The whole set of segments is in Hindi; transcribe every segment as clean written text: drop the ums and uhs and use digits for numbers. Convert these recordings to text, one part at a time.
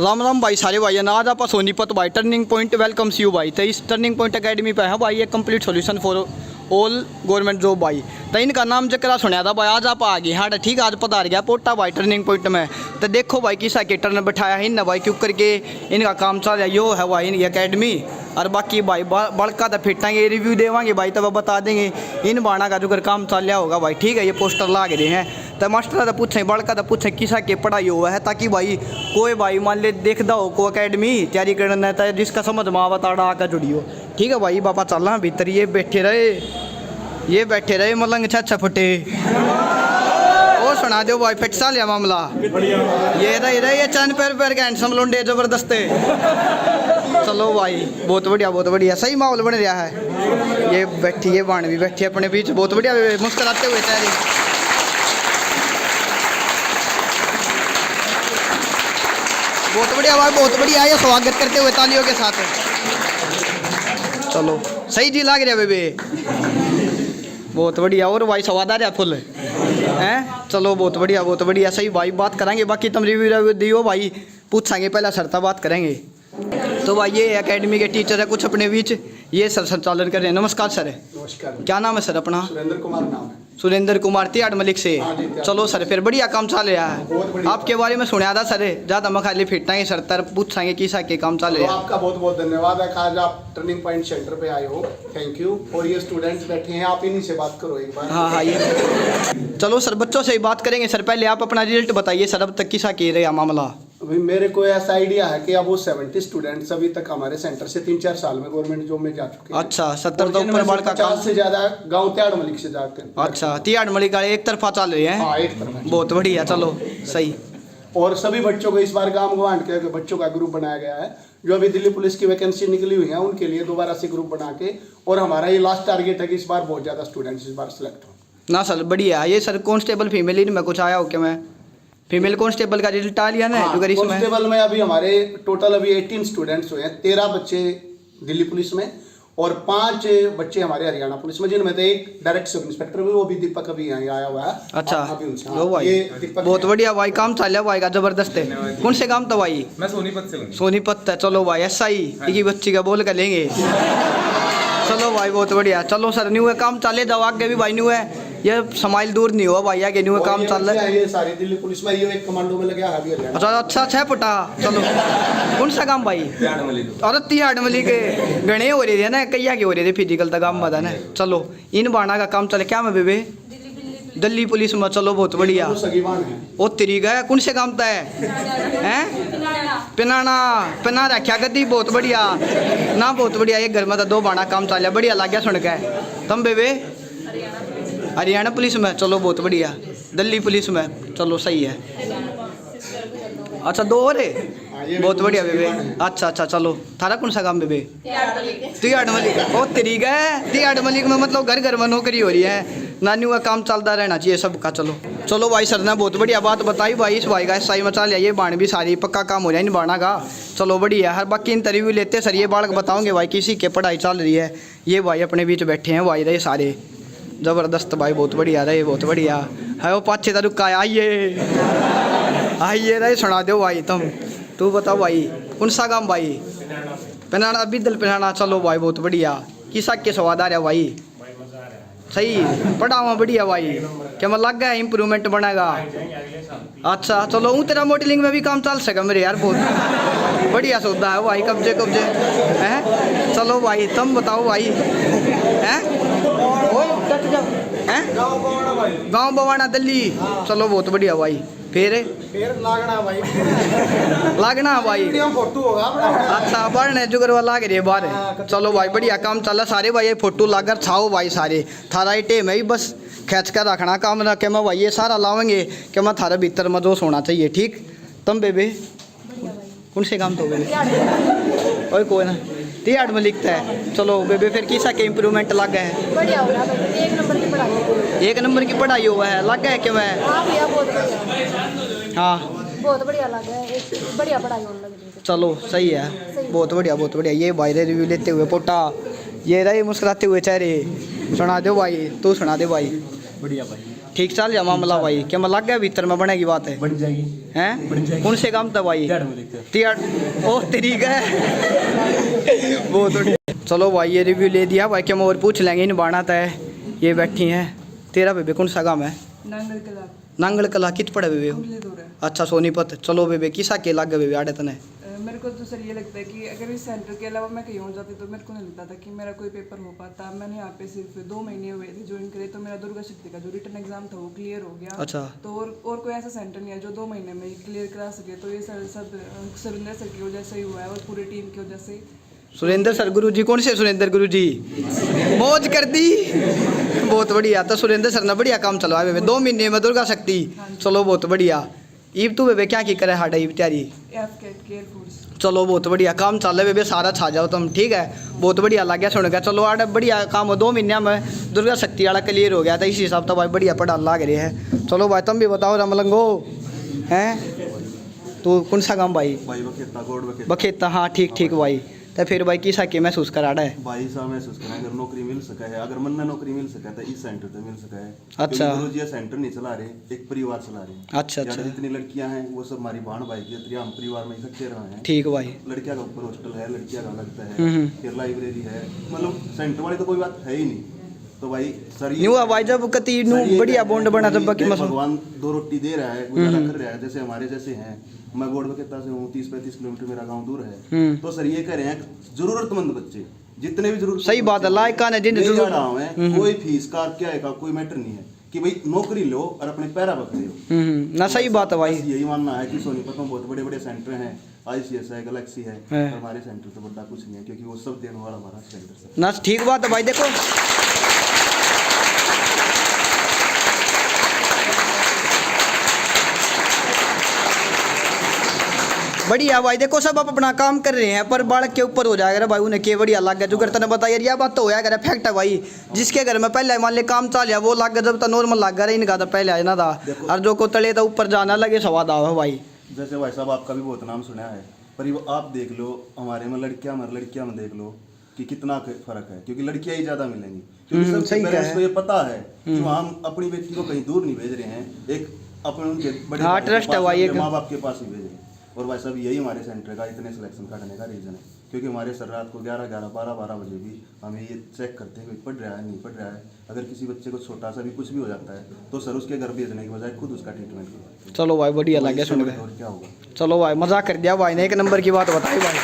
राम राम भाई सारे भाई आज आप सोनीपत भाई टर्निंग पॉइंट वेलकम्स यू भाई। तो इस टर्निंग पॉइंट अकेडमी पे है भाई ये complete solution for all government job भाई। तो इनका नाम जकरा सुना था भाई, आज आप आ गए हाँ ठीक, आज पता आ गया पोटा भाई टर्निंग पॉइंट में। तो देखो भाई किसा के टर्न बैठाया है इन भाई क्यों करके इनका काम चल रहा है, यो है भाई इनकी अकेडमी। और बाकी भाई बड़का तो फिटाएंगे रिव्यू देवांगे भाई, तब बता देंगे इन बाणा का जो कर काम चल रहा होगा भाई। ठीक है, ये पोस्टर लाग रहे हैं तो मास्टर तो पूछें बड़का तो पूछें किसा के पढ़ाई हुआ है, ताकि भाई कोई भाई मान ले देखता हो को अकेडमी तैयारी करना है तो जिसका समझ में आवा ताड़ा आकर जुड़ियो। ठीक है भाई बाबा चल रहा भीतर, ये बैठे रहे मलंग अच्छा फुटे और सुना दो भाई फिट सा लिया मामला। ये रही ये चंद पैर के हैंडसम लोंडे जबरदस्त है। चलो भाई बहुत बढ़िया सही माहौल बन रहा है। ये बैठी है बाण भी बैठी है अपने बीच, बहुत बढ़िया मुस्कुराते हुए तैयारी। बहुत बढ़िया भाई बहुत बढ़िया, ये स्वागत करते हुए तालियों के साथ। चलो सही जी लग रहा बेबे, बहुत बढ़िया। और भाई स्वाद आ रहा फुल हैं। चलो बहुत बढ़िया सही भाई, बात करेंगे बाकी तुम रिव्यू दियो भाई, पूछेंगे पहला सरता बात करेंगे। तो भाई ये एकेडमी के टीचर है कुछ अपने बीच, ये सर संचालन कर रहे हैं। नमस्कार सर। नमस्कार। क्या नाम है सर अपना? सुरेंद्र कुमार नाम है। सुरेंद्र कुमार तिहाड़ मलिक से। चलो सर फिर बढ़िया काम चल रहा है। आपके बारे में सुना था सर, ज़्यादा मैं खाली फिटाएंगे सर तर पूछेंगे किसा के काम चल रहा है। आपका बहुत धन्यवाद है आज आप टर्निंग पॉइंट सेंटर पे आए हो, थैंक यू। और ये स्टूडेंट्स बैठे हैं, आप इन्हीं से बात करो एक बार। हाँ ये चलो सर बच्चों से ही बात करेंगे सर, पहले आप अपना रिजल्ट बताइए सर, अब तक किसा के रहा मामला? अभी मेरे को ऐसा आइडिया है कि अब वो 70 स्टूडेंट्स अभी तक हमारे सेंटर से 3-4 साल में गवर्नमेंट जॉब में जा चुके हैं। अच्छा 70 तो ऊपर बढ़ का 50 से ज्यादा गांव तिहाड़ मलिक से जाते हैं। अच्छा तिहाड़ मलिक का एक तरफा चल रहे हैं। हाँ एक तरफ। बहुत बढ़िया चलो सही। और सभी बच्चों को इस बार गांव गवांड के बच्चों का ग्रुप बनाया गया है, जो अभी दिल्ली पुलिस की वैकेंसी निकली हुई है उनके लिए दोबारा से ग्रुप बना के, और हमारा ये लास्ट टारगेट है कि इस बार बहुत ज्यादा स्टूडेंट्स इस बार सिलेक्ट हो ना सर। बढ़िया ये सर कांस्टेबल फीमेल इनमें कुछ आया हो क्या? मैं फीमेल कांस्टेबल का रिजल्ट आ लिया ना? कांस्टेबल में अभी हमारे टोटल अभी 18 स्टूडेंट्स हुए हैं, 13 बच्चे दिल्ली पुलिस में और 5 बच्चे हमारे हरियाणा पुलिस में, जिनमें से एक डायरेक्ट सब इंस्पेक्टर भी, वो भी दीपक अभी यहाँ आया हुआ है। अच्छा अभी उनसे लो भाई बहुत बढ़िया भाई, काम चल रहा भाई का जबरदस्त है। कौन से काम था भाई? मैं सोनीपत से हूँ। सोनीपत है। चलो भाई ऐसा ही एक बच्ची का बोल कर लेंगे। चलो भाई बहुत बढ़िया। चलो सर न्यू है काम चले जाओ आगे भी भाई, न्यू है ये समाइल दूर नहीं हुआ भाई, आगे न्यू है काम चल रहा है। ये सारी दिल्ली पुलिस में, ये एक कमांडो में लगे अभी हरियाणा। अच्छा 6 फुटा। चलो कौन सा काम भाई? और तिहाड़ मलिक के गणे हो रहे थे ना, कैया के हो रहे थे फिजिकल तक काम बता ना। चलो इन बाणा का काम चले क्या में बेबे? दिल्ली पुलिस में। चलो बहुत बढ़िया। ओ तरीका है कौन से काम था है? पिना रखा गति, बहुत बढ़िया ना बहुत बढ़िया। एक घर में तो 2 बाणा काम चल बढ़िया लग गया सुन के। तुम बेबे? हरियाणा पुलिस में। चलो बहुत बढ़िया। दिल्ली पुलिस में। चलो सही है। अच्छा 2 और है, बहुत बढ़िया बेबे। अच्छा चलो थारा कौन सा काम बेबे? तिहाड़ मलिक। ओ तरीका है तिहाड़ मलिक में, मतलब घर घर में नौकरी हो रही है, नानियों का काम चलता रहना चाहिए सबका। चलो भाई सर ने बहुत बढ़िया बात बताई भाई, इस भाई का सही मचा लिया, ये बाण भी सारी पक्का काम हो जाए इन बाणा का। चलो बढ़िया। हर बाकी इंटरव्यू लेते सर, ये बालक बताओगे भाई किसी के पढ़ाई चल रही है। ये भाई अपने बीच बैठे हैं भाई रहे सारे जबरदस्त भाई, बहुत बढ़िया रहे बहुत बढ़िया है। वो पाछे तक रुका आइए रहे सुना दो भाई तुम। तू बताओ भाई कौन सा काम भाई? पहनाना बिदल पहनाना। चलो भाई बहुत बढ़िया। किसा के स्वाद आ रहा भाई? सही पढ़ावा बढ़िया भाई, क्या मैं लग गया इम्प्रूवमेंट बनेगा? अच्छा चलो हूँ तेरा मॉडलिंग में भी काम चल सके मेरे यार, बहुत बढ़िया सौदा है भाई। कब्जे हैं। चलो भाई तुम बताओ भाई हैं? गाँव बवाना दिल्ली। चलो बहुत बढ़िया भाई। फिर लागना भाई फोटो होगा। अच्छा बढ़ने जुगर वाला लाग रही है बाहर। चलो भाई बढ़िया काम चल सारे भाई, ये फोटो लाकर छाओ भाई सारे। थारा ही टेम है बस खींच कर रखना काम रखे मैं भाई, ये सारा लावेंगे कि मैं थारा भीतर में जोश होना चाहिए। ठीक तुम बेबे कौन से काम तो बेबे? और कोई ना तिहाड़ में लिखता है। चलो बेबे फिर किसा के इम्प्रूवमेंट लग गया है? बढ़िया हो रहा है, 1 नंबर की पढ़ाई। 1 नंबर की पढ़ाई हुआ है लग गया है कि मैं? हाँ भैया बहुत बढ़िया। हाँ बहुत बढ़िया लग गया है, एक बढ़िया पढ़ाई होने लग रही है। चलो सही है बहुत बढ़िया। ये भाई रिव्यू लेते हुए पोटा, ये रहे मुस्कुराते हुए चेहरे। सुना दो भाई, तू सुना दे भाई। बढ़िया भाई। ठीक चल जा मामला भाई, क्या मैं लग गया भीतर में बनेगी बात है, बन जाएगी। हैं कौन से काम था भाई? त्याड़ में देखते हैं। त्याड़ ओह तरीका है बहुत बढ़िया। चलो भाई ये रिव्यू ले दिया भाई, क्या हम और पूछ लेंगे इन बाणा है ये बैठी हैं। तेरा बेबे कौन सा काम है? नांगल कला कित पड़े बेबे? अच्छा सोनीपत। चलो बेबे किसा के लग गए बेबे आड़े तने? मेरे को तो सर ये लगता है कि अगर इस सेंटर के अलावा मैं कहीं और जाती तो मेरे को नहीं लगता था कि मेरा कोई पेपर हो पाता। मैंने यहाँ पे सिर्फ 2 महीने हुए थे ज्वाइन करे, तो मेरा दुर्गा शक्ति का जो रिटन एग्जाम था वो क्लियर हो गया। अच्छा। तो और कोई ऐसा सेंटर नहीं है जो 2 महीने में क्लियर करा सके। तो ये सर सब सुरेंद्र सर की वजह से ही हुआ है और पूरी टीम की वजह से। सुरेंद्र सर गुरु जी? कौन से सुरेंद्र गुरु जी? मौज कर दी, बहुत बढ़िया। तो सुरेंद्र सर ने बढ़िया काम चलवाया बेबे 2 महीने में दुर्गा शक्ति। चलो बहुत बढ़िया। ईब तू बेबे क्या की करे हाडा ईब तैयारी? एयरफोर्स। चलो बहुत बढ़िया काम चल रहा है बेबे, सारा छा जाओ तुम, ठीक है। बहुत बढ़िया लग गया सुन के। चलो आड़ बढ़िया काम हो, 2 महीने में दुर्गा शक्ति वाला क्लियर हो गया था, इसी हिसाब से भाई बढ़िया पढ़ा लग रहे है। चलो भाई तुम भी बताओ रमलंगो हैं तो कौन सा काम भाई? भाई बखेता गोड बखेता। बखेता, हाँ ठीक ठीक भाई। तो फिर भाई किसा के महसूस करा रहा है? भाई सा महसूस करें अगर नौकरी मिल सका है, अगर मन में नौकरी मिल सका तो इस सेंटर पे मिल सका है। अच्छा। गुरु जी सेंटर नहीं चला रहे, एक परिवार चला रहे हैं। अच्छा अच्छा जितनी लड़कियां हैं वो सब हमारी बहन भाई की हम परिवार में इकट्ठे रहे हैं। ठीक भाई। लड़कियां का ऊपर हॉस्टल है, लड़कियां का लगता है, फिर लाइब्रेरी है, मतलब सेंटर वाली तो कोई बात है ही नहीं। तो भाई सर न्यू भाई जब कति न्यू बढ़िया बॉन्ड बना तब बाकी मसला भगवान 2 रोटी दे रहा है, गुजारा कर रहा है। जैसे हमारे जैसे हैं, मैं गोड बखेता से हूँ, 30-35 किलोमीटर मेरा गांव दूर है। तो सर ये कह रहे हैं जरूरतमंद बच्चे जितने भी जरूरत, सही बात है, लायक ने जिन जरूरत है, कोई फीस का क्या है का कोई मैटर नहीं है कि भाई नौकरी लो और अपने पैरा पकड़े हो। ना सही बात है भाई। यही मानना है कि सोनीपत में बहुत बड़े बड़े सेंटर हैं, ICS है, गैलेक्सी है, पर हमारे सेंटर से बड़ा कुछ नहीं है क्योंकि वो सब देने वाला हमारा सेंटर है ना। ठीक बात है भाई। देखो बढ़िया भाई, देखो सब आप अपना काम कर रहे हैं पर बालक के ऊपर हो जाएगा भाई, उन्हें के बढ़िया लग गया जो करता ने बताया यार, बात तो होया करे फैक्ट है भाई। जिसके घर में पहले मान ले काम चल वो लग गया, जब तक नॉर्मल लग गया इनका तो पहले आया ना था, और जो को तले तो ऊपर जाना लगे सवाद आवा भाई। जैसे भाई साहब आपका भी बहुत नाम सुना है, पर ये आप देख लो हमारे में लड़कियां में देख लो कि कितना फर्क है, क्योंकि लड़कियां ही ज्यादा मिलेंगी। क्योंकि सब पेरेंट्स को ये पता है कि हम अपनी बेटी को कहीं दूर नहीं भेज रहे हैं, एक अपने उनके बड़े ट्रस्ट है भाई, माँ बाप के पास ही भेज रहे हैं। और भाई साहब यही हमारे सेंटर का इतने सिलेक्शन करने का रीजन है, क्योंकि हमारे सर रात को 11-11, 12-12 बजे भी हमें ये चेक करते हैं कि पढ़ रहा है नहीं पढ़ रहा है। अगर किसी बच्चे को छोटा सा भी कुछ भी हो जाता है तो सर उसके घर भेजने के बजाय खुद उसका ट्रीटमेंट करते हैं। चलो भाई बढ़िया लग गया सुन के। और क्या होगा। चलो भाई मजाक कर दिया भाई ने, 1 नंबर की बात बताई भाई।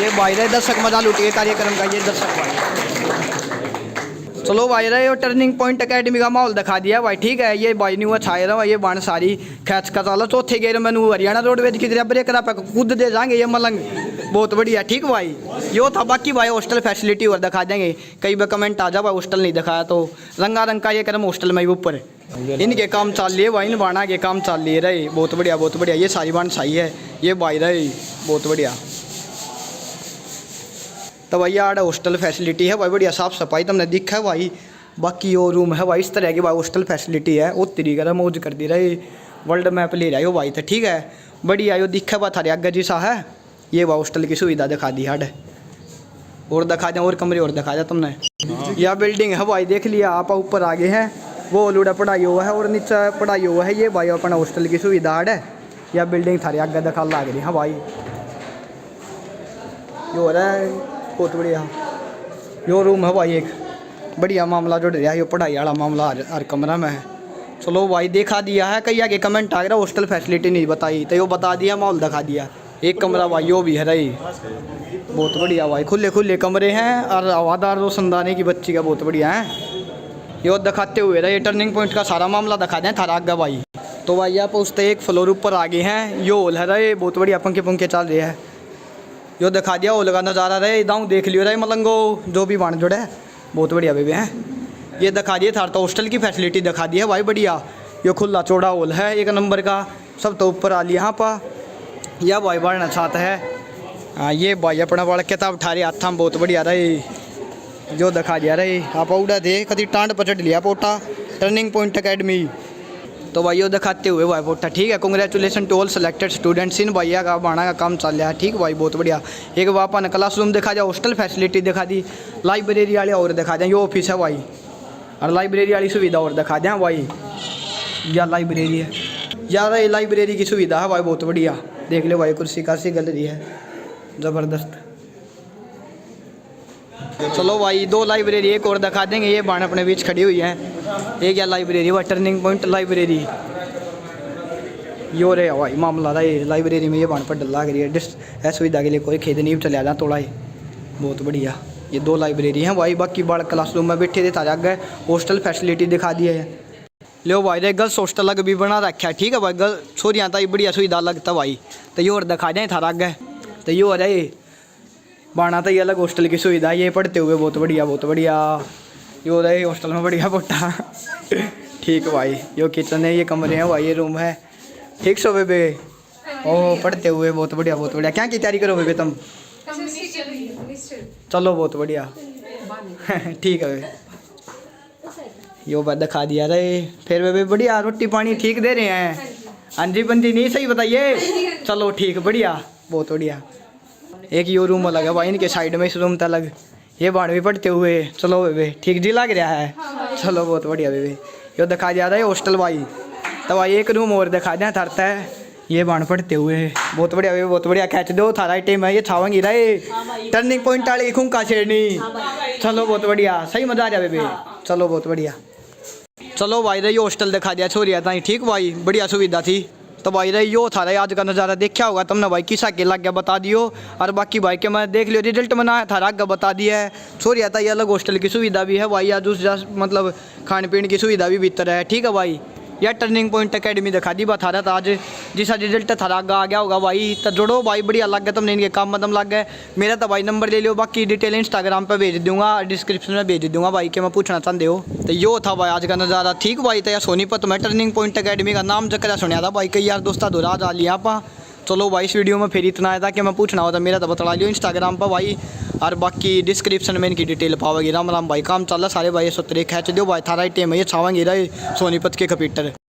ये भाई रे दर्शक मजा लूटिए कार्यक्रम का, ये दर्शक भाई। चलो भाई रे ये टर्निंग पॉइंट एकेडमी का माहौल दिखा दिया भाई, ठीक है। ये भाई न्यू छाए रहा ये बाण सारी खैच का चाला चौथे गेर में हरियाणा रोडवेज की तरह ब्रेक पे कूद दे जाएंगे ये मलंग, बहुत बढ़िया ठीक भाई। यो था बाकी भाई हॉस्टल फैसिलिटी और दिखा देंगे, कई बार कमेंट आ जा भाई हॉस्टल नहीं दिखाया, तो रंगारंग का ये क्रम हॉस्टल में ही ऊपर इनके काम चल लिए भाई, इन बाणा के काम चल लिए रहे, बहुत बढ़िया बहुत बढ़िया। ये सारी बाण सही है, ये भाई रहे बहुत बढ़िया। तो भाई यार हॉस्टल फैसिलिटी है भाई, बढ़िया साफ सफाई तुमने दिखा है भाई। बाकी वो रूम है भाई इस तरह की भाई हॉस्टल फैसिलिटी है, वो तरीका मौज कर दी रही, वर्ल्ड मैप ले रहा हो भाई। तो ठीक है बढ़िया, यो दिखा बा थारे आगे जैसा है, ये भाई हॉस्टल की सुविधा दिखा दी हड, और दिखा दें और कमरे और दिखा दें तुमने। यह बिल्डिंग है भाई देख लिया आप, ऊपर आगे हैं वो लूड़ा पढ़ाई हुआ है और नीचे पढ़ाई हुआ है, ये भाई अपना हॉस्टल की सुविधा हड है। यह बिल्डिंग थारे आगे दिखा लग रही है भाई, ये हो रहा है बहुत बढ़िया। यो रूम है भाई एक बढ़िया मामला जुड़ रहा है, यो पढ़ाई वाला मामला हर कमरा में है। चलो भाई देखा दिया है, कई आगे कमेंट आ गया हॉस्टल फैसिलिटी नहीं बताई, तो यो बता दिया माहौल दिखा दिया। एक कमरा भाई यो भी है रही, बहुत बढ़िया भाई, खुले खुले कमरे हैं और हवादार रोशनदानी की बच्ची का बहुत बढ़िया है। यो दिखाते हुए रहे टर्निंग पॉइंट का सारा मामला दिखा दें थारा आगे भाई। तो भाई आप उससे 1 फ्लोर ऊपर आगे हैं, यो हॉल है रहे, बहुत बढ़िया पंखे पंखे चल रहे हैं। यो दिखा दिया हॉल का नज़ारा रहे, दाऊँ देख लियो रहे मलंगो जो भी बाण जुड़े बहुत बढ़िया बेबे हैं। ये दिखा दिए थार तो हॉस्टल की फैसिलिटी दिखा दी है भाई बढ़िया। ये खुला चौड़ा हॉल है 1 नंबर का, सब तो ऊपर आ लिया यहाँ पर। यह भाई बढ़ना चाहता है हाँ, ये भाई अपना बड़ा किताब ठारे हाथ में बहुत बढ़िया रही, जो दिखा दिया रही आप उड़ा दे कभी टांड पचट लिया पोटा टर्निंग पॉइंट एकेडमी। तो भाई वो दिखाते हुए भाई पोटा ठीक है। Congratulation to all selected students, इन भैया का बाणा का काम चल रहा है ठीक भाई बहुत बढ़िया। एक बापा ने क्लासरूम दिखा दिया, हॉस्टल फैसिलिटी दिखा दी, लाइब्रेरी वाले और दिखा दें, ये ऑफिस है भाई और लाइब्रेरी वाली सुविधा और दिखा दें भाई, या लाइब्रेरी है यार, ये लाइब्रेरी की सुविधा है भाई बहुत बढ़िया। देख लो भाई, कुर्सी कासी गैलरी है ज़बरदस्त। चलो भाई 2 लाइब्रेरी एक और दिखा देंगे, ये बाण अपने बीच खड़ी हुई है। एक या लाइब्रेरी वह टर्निंग पॉइंट लाइब्रेरी, यो रे भाई मामला था ये लाइब्रेरी में, ये बाण पर डल लग रही है। है सुविधा के लिए कोई खेद नहीं चले जा थोड़ा ही, बहुत बढ़िया। ये 2 लाइब्रेरी हैं भाई, बाकी बाल क्लासरूम में बैठे थे ताजा आगे हॉस्टल फैसिलिटी दिखा दी है। लो भाई रे गर्ल्स हॉस्टल अलग भी बना रखा है, ठीक है भाई। गर्ल छोरियाँ तो बढ़िया सुविधा लगता भाई, तो ये और दिखा दें थारा आगे। तो ये हो रहा है बाना तो ये अलग हॉस्टल की सुविधा, ये पढ़ते हुए बहुत बढ़िया बहुत बढ़िया। ये हो रहा है हॉस्टल में बढ़िया पोटा ठीक है भाई। यो किचन है, ये कमरे हैं भाई, ये रूम है, ठीक सो बेबे। ओ पढ़ते हुए बहुत बढ़िया बहुत बढ़िया। क्या की तैयारी करो बेबे तुम? चलो बहुत बढ़िया ठीक है बेबे। यो बात दिखा दिया रे। फिर बेबे बढ़िया रोटी पानी ठीक दे रहे हैं? हाँ जी बंदी नहीं सही बताइए। चलो ठीक बढ़िया बहुत बढ़िया। एक यो रूम अलग है भाई इनके साइड में, इस रूम तक अलग। ये बाण भी पढ़ते हुए। चलो बेबे ठीक जी लग रहा है। चलो बहुत बढ़िया बेबे। यो दिखा दिया था हॉस्टल भाई। तो भाई एक रूम और दिखा दिया थरता है, ये बाण पढ़ते हुए बहुत बढ़िया बेबे बहुत बढ़िया। खींच दो थारा टाइम है, ये छावेंगी रहे टर्निंग पॉइंट वाली खूंका छेड़नी। चलो बहुत बढ़िया, सही मजा आ रहा बेबे। चलो बहुत बढ़िया। चलो भाई रे, ये हॉस्टल दिखा दिया छोरिया था, ठीक भाई बढ़िया सुविधा थी। तो भाई रे यो थारा आज का नज़ारा देखा होगा तुमने भाई, किसा के लग गया बता दियो। और बाकी भाई के मैं देख लियो रिजल्ट बनाया थारा आगे बता दिया है। छोरिया था ये अलग हॉस्टल की सुविधा भी है भाई, या दूसरा मतलब खाने पीने की सुविधा भी भीतर है, ठीक है भाई। या टर्निंग पॉइंट अकेडमी दिखा दी बता रहा था आज, जिसका रिजल्ट थारा आगे आ गया होगा भाई। तो जोड़ो भाई बढ़िया लग गया तुमने, इनके काम मतलब लग गए। मेरा तो भाई नंबर ले लियो, बाकी डिटेल इंस्टाग्राम पे भेज दूंगा, डिस्क्रिप्शन में भेज दूंगा भाई के मैं पूछना चाहते हो। तो यो था भाई आज का नज़ारा, ठीक भाई। तो यार सोनीपत में टर्निंग पॉइंट अकेडमी का नाम जकरा सुनिया था भाई, कई यार दोस्ता दोराज आ लिया आप। चलो भाई इस वीडियो में फिर इतना आया था कि मैं पूछना होता, मेरा तो बता लियो इंस्टाग्राम पर भाई। और बाकी डिस्क्रिप्शन में इनकी डिटेल पाओगे। राम राम भाई, काम चल रहा सारे भाई, 17 खींच दो भाई थारा टाइम है, ये छावेंगे रहे सोनीपत के कंप्यूटर।